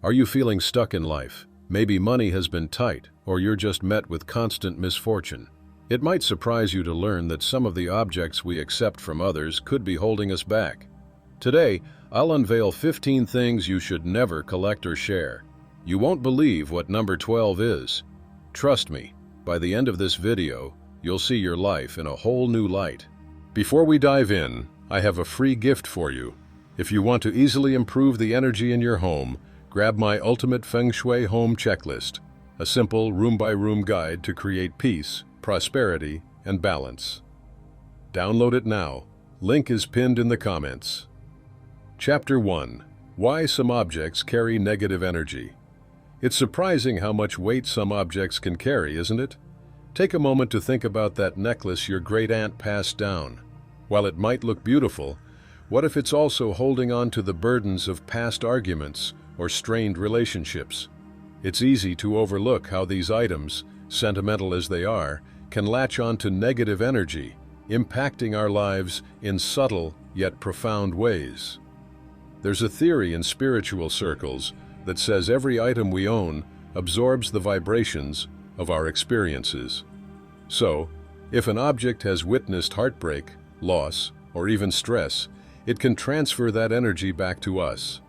Are you feeling stuck in life? Maybe money has been tight, or you're just met with constant misfortune. It might surprise you to learn that some of the objects we accept from others could be holding us back. Today, I'll unveil 15 things you should never collect or share. You won't believe what number 12 is. Trust me, by the end of this video, you'll see your life in a whole new light. Before we dive in, I have a free gift for you. If you want to easily improve the energy in your home, grab my ultimate Feng Shui Home Checklist, a simple room-by-room guide to create peace, prosperity, and balance. Download it now. Link is pinned in the comments. Chapter 1. Why some objects carry negative energy. It's surprising how much weight some objects can carry, isn't it? Take a moment to think about that necklace your great-aunt passed down. While it might look beautiful, what if it's also holding on to the burdens of past arguments or strained relationships? It's easy to overlook how these items, sentimental as they are, can latch on to negative energy, impacting our lives in subtle yet profound ways. There's a theory in spiritual circles that says every item we own absorbs the vibrations of our experiences. So, if an object has witnessed heartbreak, loss, or even stress, it can transfer that energy back to us.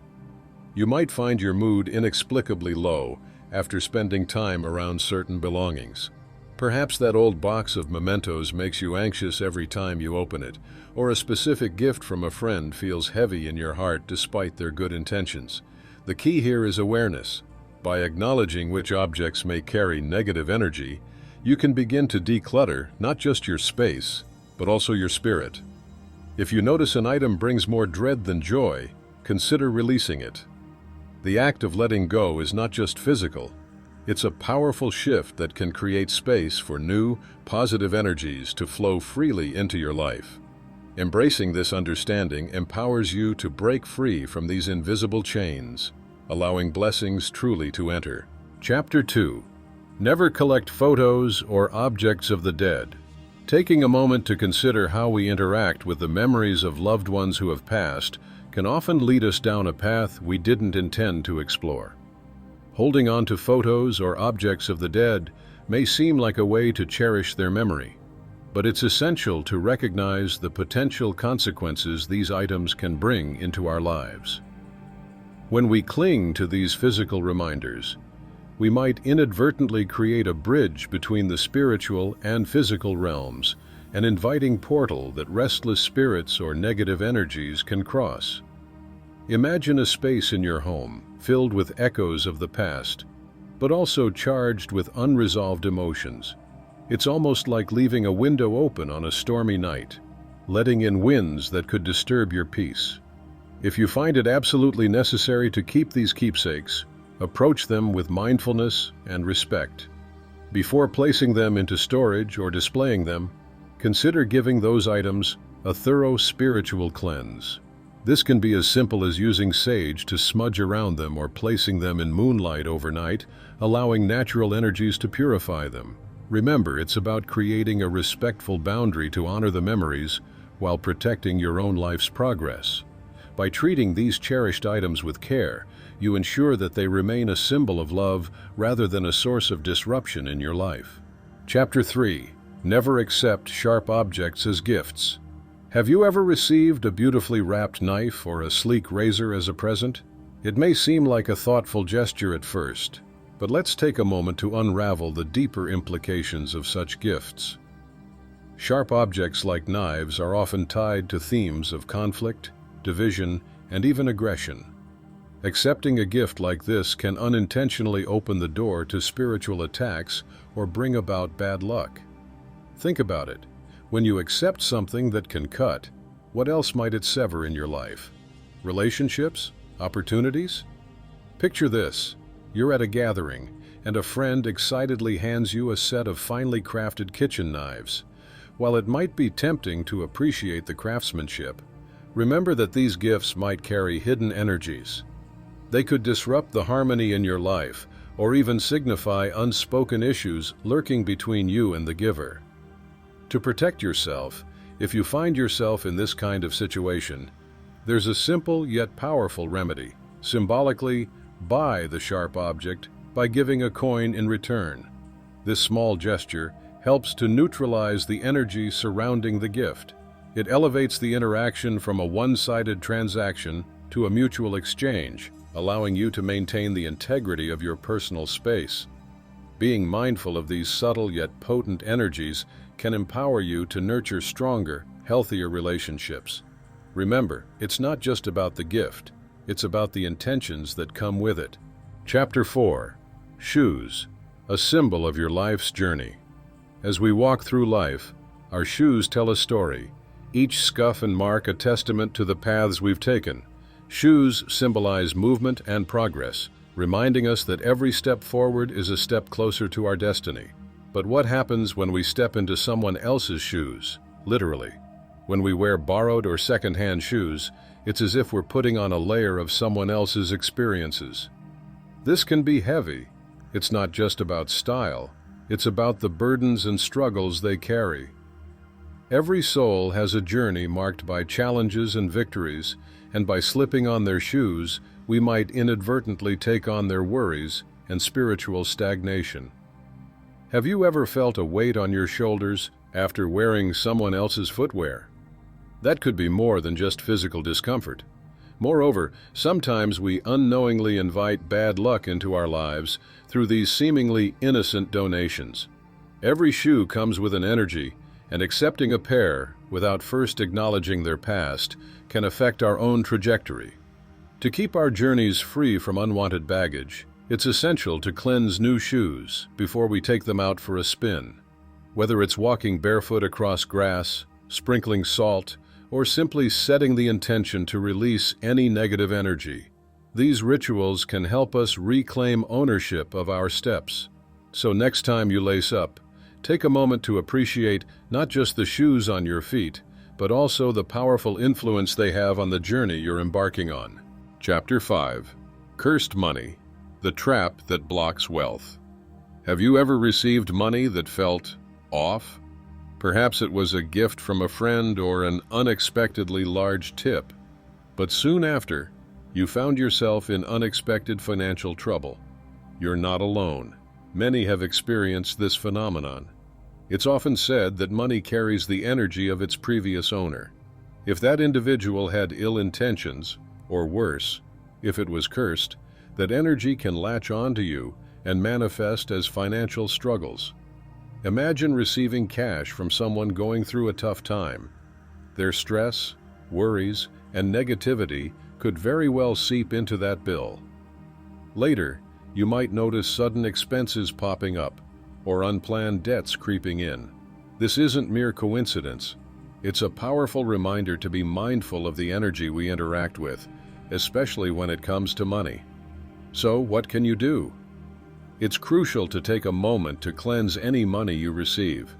You might find your mood inexplicably low after spending time around certain belongings. Perhaps that old box of mementos makes you anxious every time you open it, or a specific gift from a friend feels heavy in your heart despite their good intentions. The key here is awareness. By acknowledging which objects may carry negative energy, you can begin to declutter not just your space, but also your spirit. If you notice an item brings more dread than joy, consider releasing it. The act of letting go is not just physical. It's a powerful shift that can create space for new, positive energies to flow freely into your life. Embracing this understanding empowers you to break free from these invisible chains, allowing blessings truly to enter. Chapter 2. Never collect photos or objects of the dead. Taking a moment to consider how we interact with the memories of loved ones who have passed can often lead us down a path we didn't intend to explore. Holding on to photos or objects of the dead may seem like a way to cherish their memory, but it's essential to recognize the potential consequences these items can bring into our lives. When we cling to these physical reminders, we might inadvertently create a bridge between the spiritual and physical realms, an inviting portal that restless spirits or negative energies can cross. Imagine a space in your home filled with echoes of the past, but also charged with unresolved emotions. It's almost like leaving a window open on a stormy night, letting in winds that could disturb your peace. If you find it absolutely necessary to keep these keepsakes, approach them with mindfulness and respect. Before placing them into storage or displaying them, consider giving those items a thorough spiritual cleanse. This can be as simple as using sage to smudge around them or placing them in moonlight overnight, allowing natural energies to purify them. Remember, it's about creating a respectful boundary to honor the memories while protecting your own life's progress. By treating these cherished items with care, you ensure that they remain a symbol of love rather than a source of disruption in your life. Chapter 3. Never accept sharp objects as gifts. Have you ever received a beautifully wrapped knife or a sleek razor as a present? It may seem like a thoughtful gesture at first, but let's take a moment to unravel the deeper implications of such gifts. Sharp objects like knives are often tied to themes of conflict, division, and even aggression. Accepting a gift like this can unintentionally open the door to spiritual attacks or bring about bad luck. Think about it. When you accept something that can cut, what else might it sever in your life? Relationships? Opportunities? Picture this. You're at a gathering, and a friend excitedly hands you a set of finely crafted kitchen knives. While it might be tempting to appreciate the craftsmanship, remember that these gifts might carry hidden energies. They could disrupt the harmony in your life, or even signify unspoken issues lurking between you and the giver. To protect yourself, if you find yourself in this kind of situation, there's a simple yet powerful remedy. Symbolically, buy the sharp object by giving a coin in return. This small gesture helps to neutralize the energy surrounding the gift. It elevates the interaction from a one-sided transaction to a mutual exchange, allowing you to maintain the integrity of your personal space. Being mindful of these subtle yet potent energies can empower you to nurture stronger, healthier relationships. Remember, it's not just about the gift, it's about the intentions that come with it. Chapter 4. Shoes, a symbol of your life's journey. As we walk through life, our shoes tell a story, each scuff and mark a testament to the paths we've taken. Shoes symbolize movement and progress, reminding us that every step forward is a step closer to our destiny. But what happens when we step into someone else's shoes, literally? When we wear borrowed or secondhand shoes, it's as if we're putting on a layer of someone else's experiences. This can be heavy. It's not just about style, it's about the burdens and struggles they carry. Every soul has a journey marked by challenges and victories, and by slipping on their shoes, we might inadvertently take on their worries and spiritual stagnation. Have you ever felt a weight on your shoulders after wearing someone else's footwear? That could be more than just physical discomfort. Moreover, sometimes we unknowingly invite bad luck into our lives through these seemingly innocent donations. Every shoe comes with an energy, and accepting a pair without first acknowledging their past can affect our own trajectory. To keep our journeys free from unwanted baggage, it's essential to cleanse new shoes before we take them out for a spin. Whether it's walking barefoot across grass, sprinkling salt, or simply setting the intention to release any negative energy, these rituals can help us reclaim ownership of our steps. So next time you lace up, take a moment to appreciate not just the shoes on your feet, but also the powerful influence they have on the journey you're embarking on. Chapter 5. Cursed Money, the Trap That Blocks Wealth. Have you ever received money that felt off? Perhaps it was a gift from a friend or an unexpectedly large tip. But soon after, you found yourself in unexpected financial trouble. You're not alone. Many have experienced this phenomenon. It's often said that money carries the energy of its previous owner. If that individual had ill intentions, or worse, if it was cursed, that energy can latch onto you and manifest as financial struggles. Imagine receiving cash from someone going through a tough time. Their stress, worries, and negativity could very well seep into that bill. Later, you might notice sudden expenses popping up or unplanned debts creeping in. This isn't mere coincidence. It's a powerful reminder to be mindful of the energy we interact with, especially when it comes to money. So, what can you do? It's crucial to take a moment to cleanse any money you receive.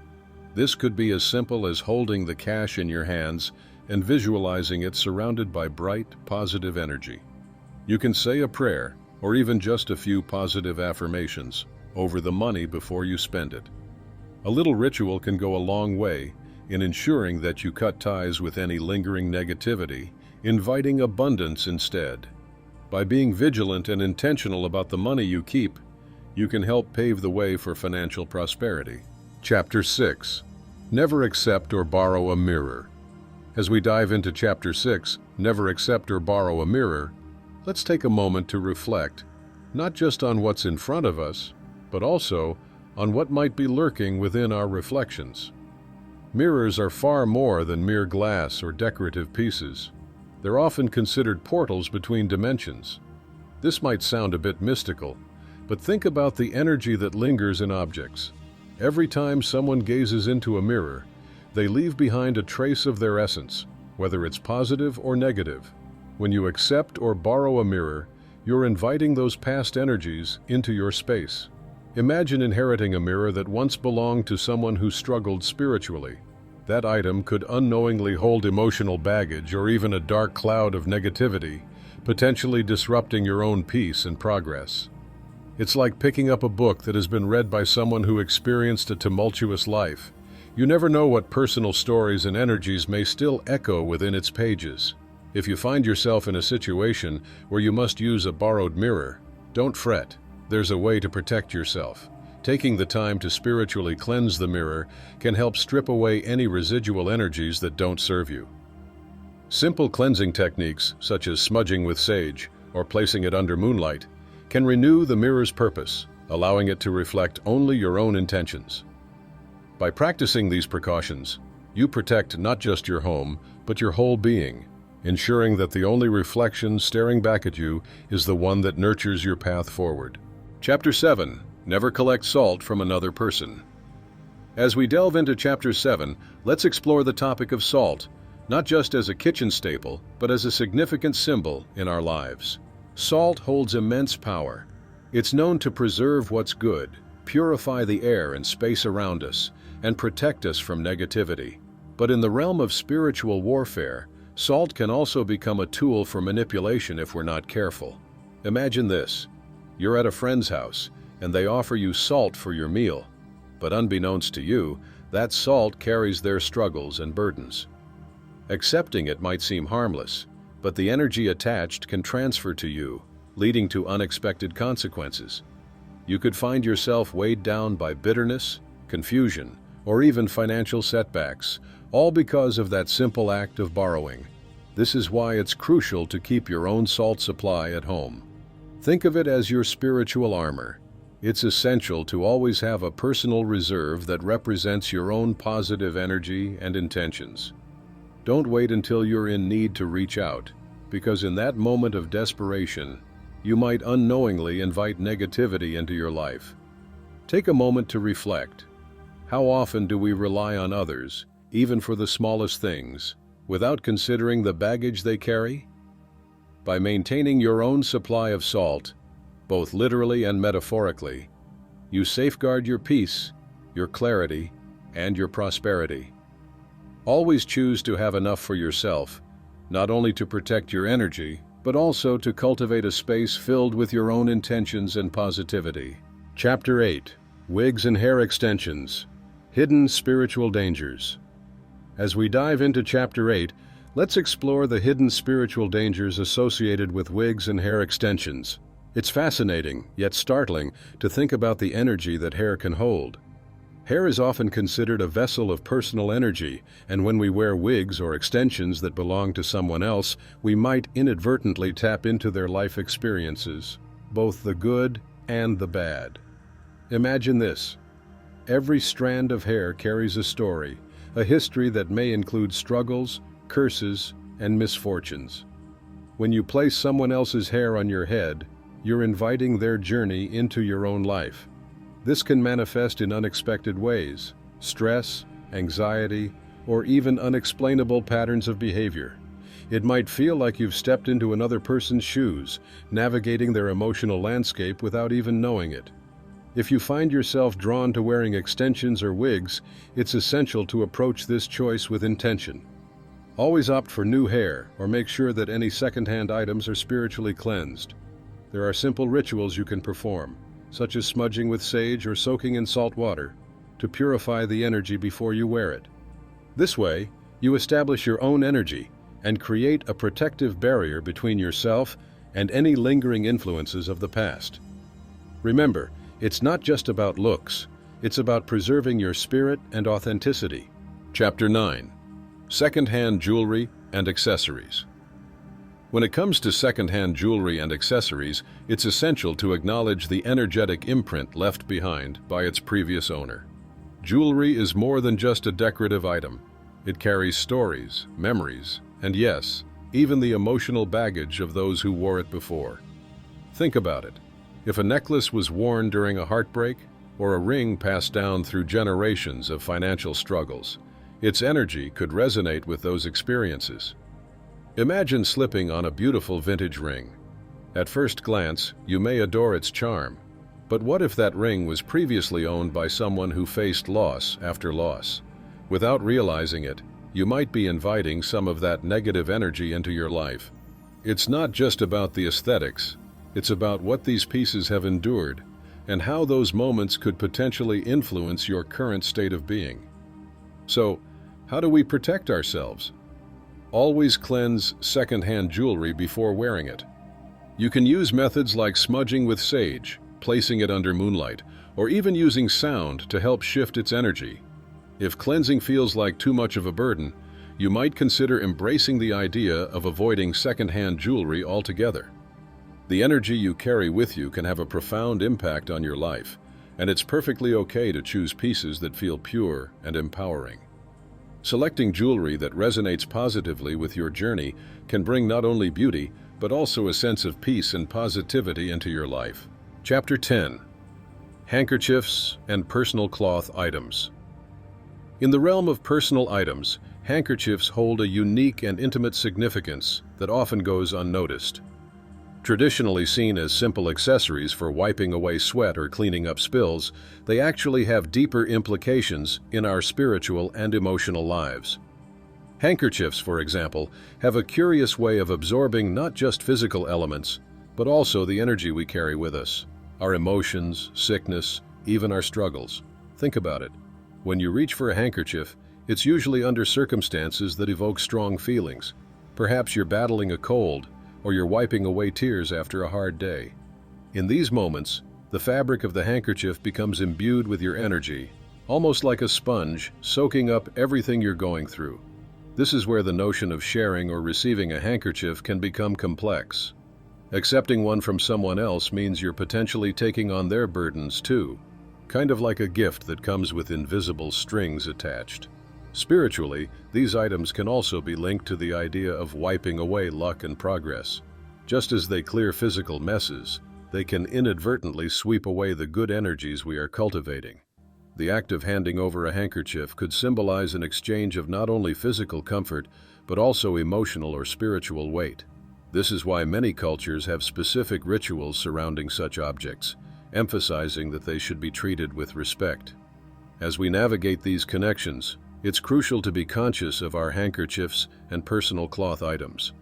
This could be as simple as holding the cash in your hands and visualizing it surrounded by bright, positive energy. You can say a prayer, or even just a few positive affirmations, over the money before you spend it. A little ritual can go a long way in ensuring that you cut ties with any lingering negativity, inviting abundance instead. By being vigilant and intentional about the money you keep, you can help pave the way for financial prosperity. Chapter 6. Never accept or borrow a mirror. As we dive into Chapter 6, Never accept or borrow a mirror, let's take a moment to reflect, not just on what's in front of us, but also on what might be lurking within our reflections. Mirrors are far more than mere glass or decorative pieces. They're often considered portals between dimensions. This might sound a bit mystical, but think about the energy that lingers in objects. Every time someone gazes into a mirror, they leave behind a trace of their essence, whether it's positive or negative. When you accept or borrow a mirror, you're inviting those past energies into your space. Imagine inheriting a mirror that once belonged to someone who struggled spiritually. That item could unknowingly hold emotional baggage or even a dark cloud of negativity, potentially disrupting your own peace and progress. It's like picking up a book that has been read by someone who experienced a tumultuous life. You never know what personal stories and energies may still echo within its pages. If you find yourself in a situation where you must use a borrowed mirror, Don't fret. There's a way to protect yourself. Taking the time to spiritually cleanse the mirror can help strip away any residual energies that don't serve you. Simple cleansing techniques, such as smudging with sage or placing it under moonlight, can renew the mirror's purpose, allowing it to reflect only your own intentions. By practicing these precautions, you protect not just your home, but your whole being, ensuring that the only reflection staring back at you is the one that nurtures your path forward. Chapter 7. Never collect salt from another person. As we delve into Chapter 7, let's explore the topic of salt, not just as a kitchen staple, but as a significant symbol in our lives. Salt holds immense power. It's known to preserve what's good, purify the air and space around us, and protect us from negativity. But in the realm of spiritual warfare, salt can also become a tool for manipulation if we're not careful. Imagine this. You're at a friend's house, and they offer you salt for your meal. But unbeknownst to you, that salt carries their struggles and burdens. Accepting it might seem harmless, but the energy attached can transfer to you, leading to unexpected consequences. You could find yourself weighed down by bitterness, confusion, or even financial setbacks, all because of that simple act of borrowing. This is why it's crucial to keep your own salt supply at home. Think of it as your spiritual armor. It's essential to always have a personal reserve that represents your own positive energy and intentions. Don't wait until you're in need to reach out, because in that moment of desperation, you might unknowingly invite negativity into your life. Take a moment to reflect. How often do we rely on others, even for the smallest things, without considering the baggage they carry? By maintaining your own supply of salt, both literally and metaphorically, you safeguard your peace, your clarity, and your prosperity. Always choose to have enough for yourself, not only to protect your energy, but also to cultivate a space filled with your own intentions and positivity. Chapter 8. Wigs and Hair Extensions. Hidden Spiritual Dangers. As we dive into Chapter 8, let's explore the hidden spiritual dangers associated with wigs and hair extensions. It's fascinating, yet startling, to think about the energy that hair can hold. Hair is often considered a vessel of personal energy, and when we wear wigs or extensions that belong to someone else, we might inadvertently tap into their life experiences, both the good and the bad. Imagine this. Every strand of hair carries a story, a history that may include struggles, curses, and misfortunes. When you place someone else's hair on your head, you're inviting their journey into your own life. This can manifest in unexpected ways: stress, anxiety, or even unexplainable patterns of behavior. It might feel like you've stepped into another person's shoes, navigating their emotional landscape without even knowing it. If you find yourself drawn to wearing extensions or wigs, it's essential to approach this choice with intention. Always opt for new hair, or make sure that any secondhand items are spiritually cleansed. There are simple rituals you can perform, such as smudging with sage or soaking in salt water, to purify the energy before you wear it. This way, you establish your own energy and create a protective barrier between yourself and any lingering influences of the past. Remember, it's not just about looks, it's about preserving your spirit and authenticity. Chapter 9. Secondhand Jewelry and Accessories. When it comes to secondhand jewelry and accessories, it's essential to acknowledge the energetic imprint left behind by its previous owner. Jewelry is more than just a decorative item. It carries stories, memories, and yes, even the emotional baggage of those who wore it before. Think about it. If a necklace was worn during a heartbreak, or a ring passed down through generations of financial struggles, its energy could resonate with those experiences. Imagine slipping on a beautiful vintage ring. At first glance, you may adore its charm. But what if that ring was previously owned by someone who faced loss after loss? Without realizing it, you might be inviting some of that negative energy into your life. It's not just about the aesthetics, it's about what these pieces have endured and how those moments could potentially influence your current state of being. So, how do we protect ourselves? Always cleanse secondhand jewelry before wearing it. You can use methods like smudging with sage, placing it under moonlight, or even using sound to help shift its energy. If cleansing feels like too much of a burden, you might consider embracing the idea of avoiding secondhand jewelry altogether. The energy you carry with you can have a profound impact on your life, and it's perfectly okay to choose pieces that feel pure and empowering. Selecting jewelry that resonates positively with your journey can bring not only beauty, but also a sense of peace and positivity into your life. Chapter 10. Handkerchiefs and personal cloth items. In the realm of personal items, handkerchiefs hold a unique and intimate significance that often goes unnoticed. Traditionally seen as simple accessories for wiping away sweat or cleaning up spills, they actually have deeper implications in our spiritual and emotional lives. Handkerchiefs, for example, have a curious way of absorbing not just physical elements, but also the energy we carry with us, our emotions, sickness, even our struggles. Think about it. When you reach for a handkerchief, it's usually under circumstances that evoke strong feelings. Perhaps you're battling a cold, or you're wiping away tears after a hard day. In these moments, the fabric of the handkerchief becomes imbued with your energy, almost like a sponge, soaking up everything you're going through. This is where the notion of sharing or receiving a handkerchief can become complex. Accepting one from someone else means you're potentially taking on their burdens too, kind of like a gift that comes with invisible strings attached. Spiritually, these items can also be linked to the idea of wiping away luck and progress. Just as they clear physical messes, they can inadvertently sweep away the good energies we are cultivating. The act of handing over a handkerchief could symbolize an exchange of not only physical comfort, but also emotional or spiritual weight. This is why many cultures have specific rituals surrounding such objects, emphasizing that they should be treated with respect. As we navigate these connections, it's crucial to be conscious of our handkerchiefs and personal cloth items.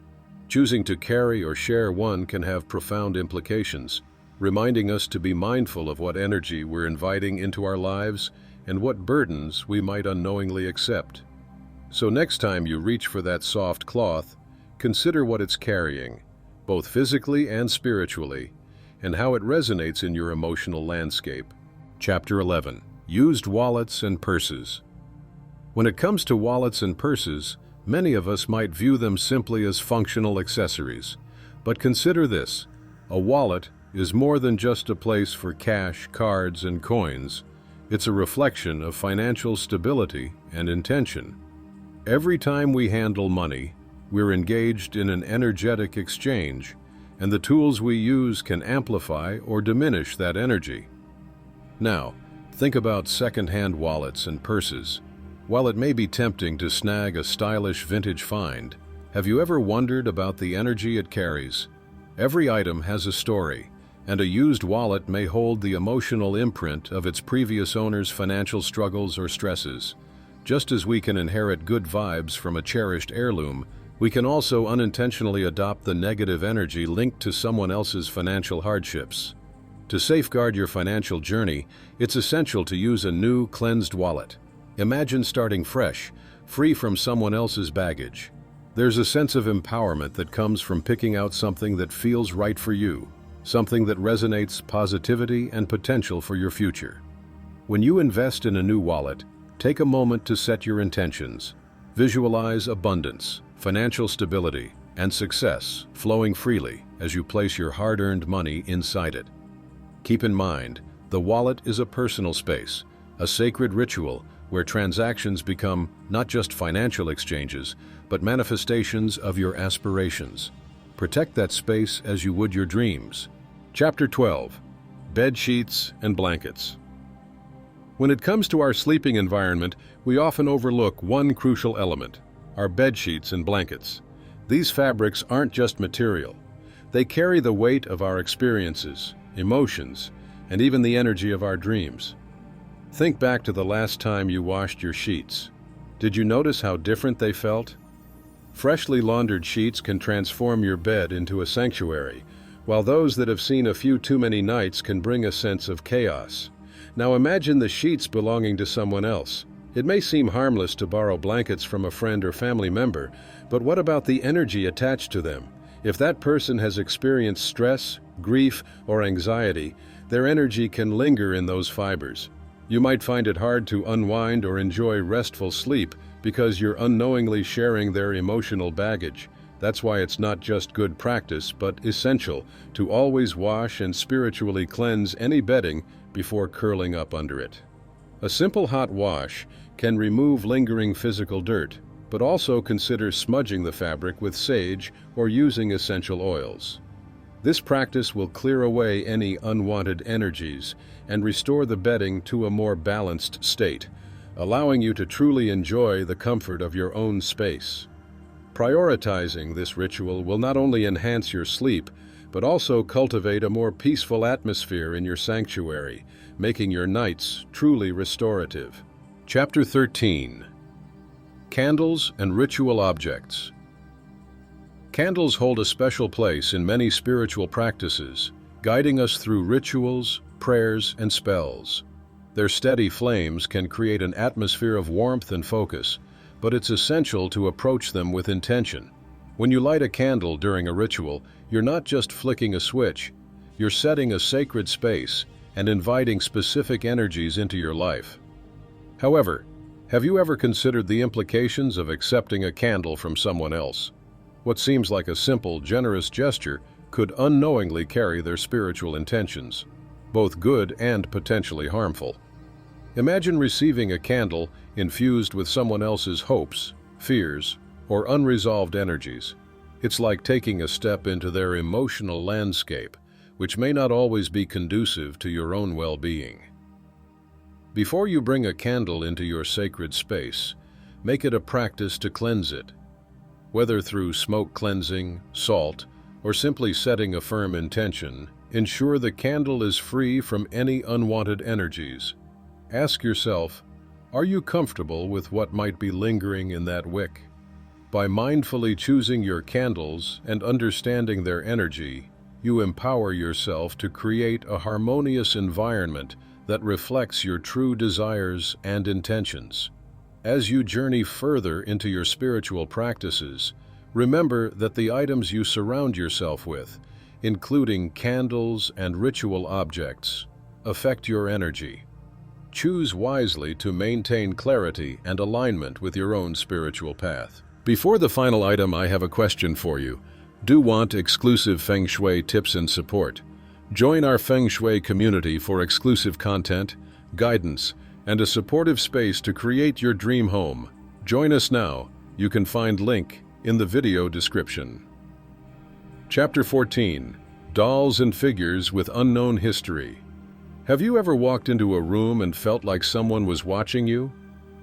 Choosing to carry or share one can have profound implications, reminding us to be mindful of what energy we're inviting into our lives and what burdens we might unknowingly accept. So next time you reach for that soft cloth, consider what it's carrying, both physically and spiritually, and how it resonates in your emotional landscape. Chapter 11. Used wallets and purses. When it comes to wallets and purses, many of us might view them simply as functional accessories. But consider this: a wallet is more than just a place for cash, cards, and coins. It's a reflection of financial stability and intention. Every time we handle money, we're engaged in an energetic exchange, and the tools we use can amplify or diminish that energy. Now, think about second-hand wallets and purses. While it may be tempting to snag a stylish vintage find, have you ever wondered about the energy it carries? Every item has a story, and a used wallet may hold the emotional imprint of its previous owner's financial struggles or stresses. Just as we can inherit good vibes from a cherished heirloom, we can also unintentionally adopt the negative energy linked to someone else's financial hardships. To safeguard your financial journey, it's essential to use a new, cleansed wallet. Imagine starting fresh, free from someone else's baggage. There's a sense of empowerment that comes from picking out something that feels right for you, something that resonates positivity and potential for your future. When you invest in a new wallet, take a moment to set your intentions. Visualize abundance, financial stability, and success flowing freely as you place your hard-earned money inside it. Keep in mind, the wallet is a personal space, a sacred ritual where transactions become not just financial exchanges, but manifestations of your aspirations. Protect that space as you would your dreams. Chapter 12. Bed sheets and blankets. When it comes to our sleeping environment, we often overlook one crucial element: our bed sheets and blankets. These fabrics aren't just material. They carry the weight of our experiences, emotions, and even the energy of our dreams. Think back to the last time you washed your sheets. Did you notice how different they felt? Freshly laundered sheets can transform your bed into a sanctuary, while those that have seen a few too many nights can bring a sense of chaos. Now imagine the sheets belonging to someone else. It may seem harmless to borrow blankets from a friend or family member, but what about the energy attached to them? If that person has experienced stress, grief, or anxiety, their energy can linger in those fibers. You might find it hard to unwind or enjoy restful sleep because you're unknowingly sharing their emotional baggage. That's why it's not just good practice, but essential to always wash and spiritually cleanse any bedding before curling up under it. A simple hot wash can remove lingering physical dirt, but also consider smudging the fabric with sage or using essential oils. This practice will clear away any unwanted energies and restore the bedding to a more balanced state, allowing you to truly enjoy the comfort of your own space. Prioritizing this ritual will not only enhance your sleep, but also cultivate a more peaceful atmosphere in your sanctuary, making your nights truly restorative. Chapter 13. Candles and Ritual Objects. Candles hold a special place in many spiritual practices, guiding us through rituals, prayers, and spells. Their steady flames can create an atmosphere of warmth and focus, but it's essential to approach them with intention. When you light a candle during a ritual, you're not just flicking a switch, you're setting a sacred space and inviting specific energies into your life. However, have you ever considered the implications of accepting a candle from someone else? What seems like a simple, generous gesture could unknowingly carry their spiritual intentions, both good and potentially harmful. Imagine receiving a candle infused with someone else's hopes, fears, or unresolved energies. It's like taking a step into their emotional landscape, which may not always be conducive to your own well-being. Before you bring a candle into your sacred space, make it a practice to cleanse it. Whether through smoke cleansing, salt, or simply setting a firm intention, ensure the candle is free from any unwanted energies. Ask yourself, are you comfortable with what might be lingering in that wick? By mindfully choosing your candles and understanding their energy, you empower yourself to create a harmonious environment that reflects your true desires and intentions. As you journey further into your spiritual practices, remember that the items you surround yourself with, including candles and ritual objects, affect your energy. Choose wisely to maintain clarity and alignment with your own spiritual path. Before the final item, I have a question for you. Do want exclusive Feng Shui tips and support? Join our Feng Shui community for exclusive content, guidance, and a supportive space to create your dream home. Join us now. You can find link in the video description. Chapter 14. Dolls and Figures with Unknown History. Have you ever walked into a room and felt like someone was watching you?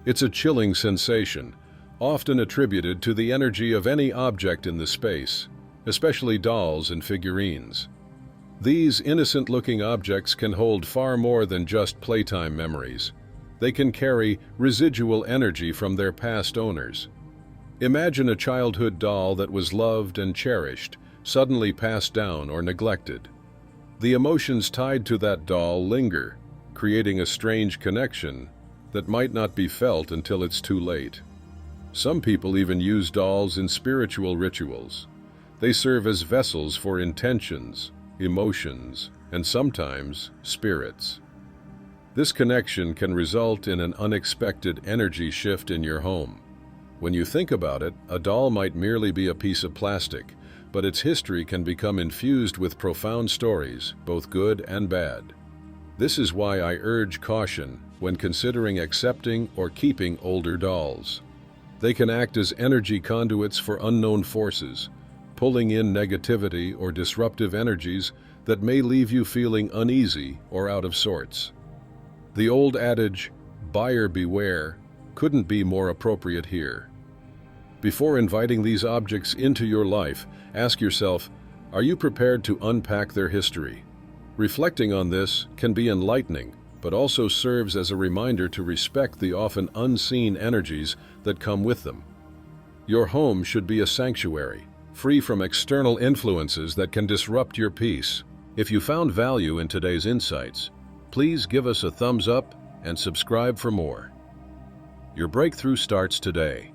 It's a chilling sensation, often attributed to the energy of any object in the space, especially dolls and figurines. These innocent-looking objects can hold far more than just playtime memories. They can carry residual energy from their past owners. Imagine a childhood doll that was loved and cherished, suddenly passed down or neglected. The emotions tied to that doll linger, creating a strange connection that might not be felt until it's too late. Some people even use dolls in spiritual rituals. They serve as vessels for intentions, emotions, and sometimes spirits. This connection can result in an unexpected energy shift in your home. When you think about it, a doll might merely be a piece of plastic, but its history can become infused with profound stories, both good and bad. This is why I urge caution when considering accepting or keeping older dolls. They can act as energy conduits for unknown forces, pulling in negativity or disruptive energies that may leave you feeling uneasy or out of sorts. The old adage, buyer beware, couldn't be more appropriate here. Before inviting these objects into your life, ask yourself, are you prepared to unpack their history? Reflecting on this can be enlightening, but also serves as a reminder to respect the often unseen energies that come with them. Your home should be a sanctuary, free from external influences that can disrupt your peace. If you found value in today's insights, please give us a thumbs up and subscribe for more. Your breakthrough starts today.